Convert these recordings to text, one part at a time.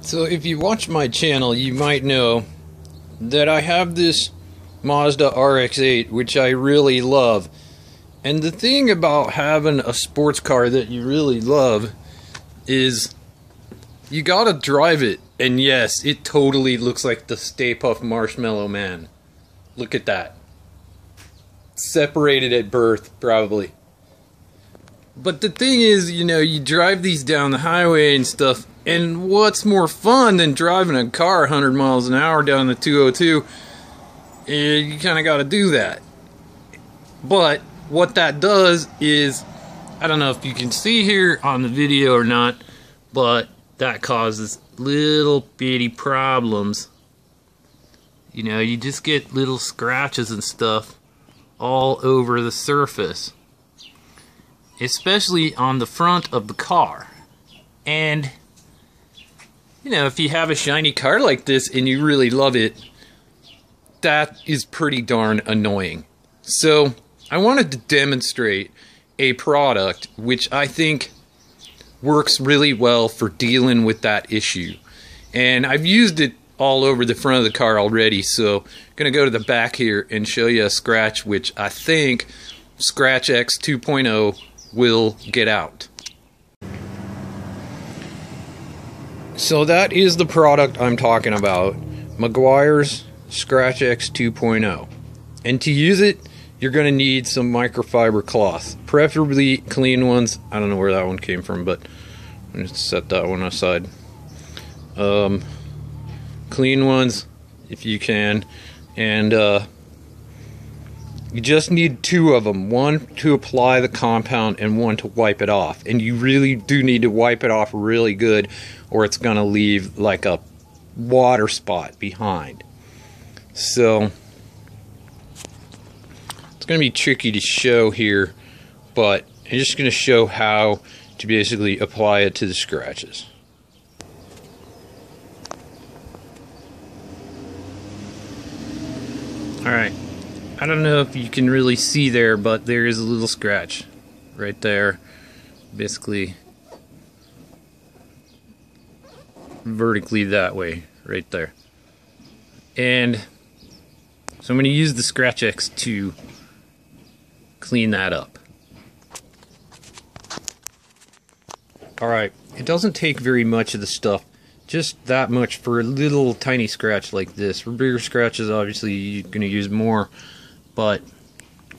So if you watch my channel, you might know that I have this Mazda RX-8, which I really love. And the thing about having a sports car that you really love is you gotta drive it. And yes, it totally looks like the Stay Puft Marshmallow Man. Look at that. Separated at birth, probably. But the thing is, you know, you drive these down the highway and stuff, and what's more fun than driving a car 100 miles an hour down the 202? You kind of got to do that. But what that does is, I don't know if you can see here on the video or not, but that causes little bitty problems. You know, you just get little scratches and stuff all over the surface, especially on the front of the car. And you know, if you have a shiny car like this and you really love it, that is pretty darn annoying. So I wanted to demonstrate a product which I think works really well for dealing with that issue. And I've used it all over the front of the car already, so I'm going to go to the back here and show you a scratch which I think Scratch X 2.0 will get out. So that is the product I'm talking about, Meguairs Scratch X 2.0. And to use it, you're going to need some microfiber cloth, preferably clean ones. I don't know where that one came from, but I'm going to set that one aside. Clean ones, if you can, and you just need two of them, one to apply the compound and one to wipe it off. And you really do need to wipe it off really good, or it's going to leave like a water spot behind. So it's going to be tricky to show here, but I'm just going to show how to basically apply it to the scratches. Alright, I don't know if you can really see there, but there is a little scratch right there, basically vertically that way, right there. And so I'm going to use the Scratch X to clean that up. Alright, it doesn't take very much of the stuff, just that much for a little tiny scratch like this. For bigger scratches, obviously you're going to use more, but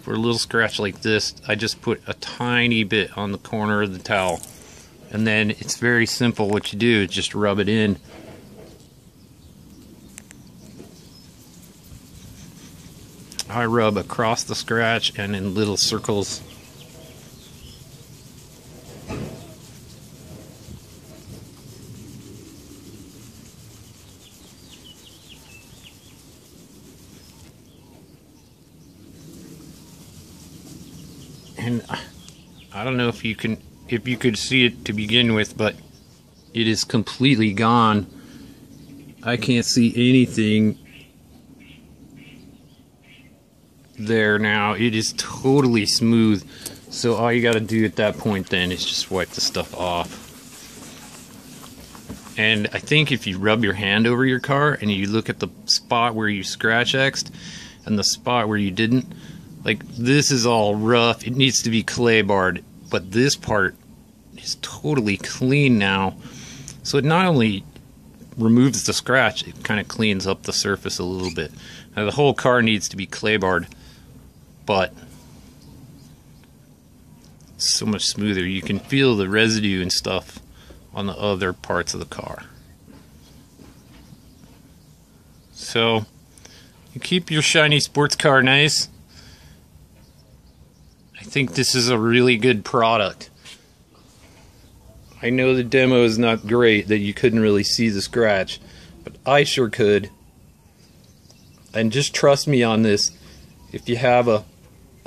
for a little scratch like this, I just put a tiny bit on the corner of the towel. And then it's very simple. What you do is just rub it in. I rub across the scratch and in little circles. And I don't know if you could see it to begin with, but it is completely gone. I can't see anything there now. It is totally smooth. So all you got to do at that point then is just wipe the stuff off. And I think if you rub your hand over your car and you look at the spot where you Scratch X'd and the spot where you didn't, like this is all rough. It needs to be clay barred, but this part is totally clean now. So it not only removes the scratch, it kind of cleans up the surface a little bit. Now the whole car needs to be clay barred, but it's so much smoother. You can feel the residue and stuff on the other parts of the car. So you keep your shiny sports car nice. I think this is a really good product. I know the demo is not great, that you couldn't really see the scratch, but I sure could. And just trust me on this. If you have a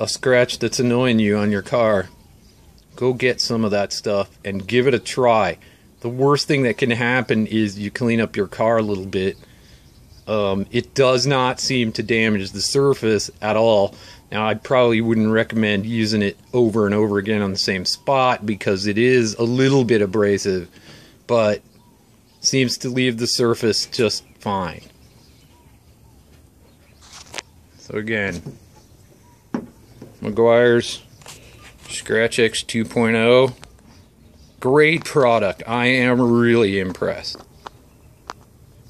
scratch that's annoying you on your car, go get some of that stuff and give it a try. The worst thing that can happen is you clean up your car a little bit. It does not seem to damage the surface at all. Now, I probably wouldn't recommend using it over and over again on the same spot because it is a little bit abrasive, but seems to leave the surface just fine. So again, Meguairs Scratch X 2.0, great product. I am really impressed.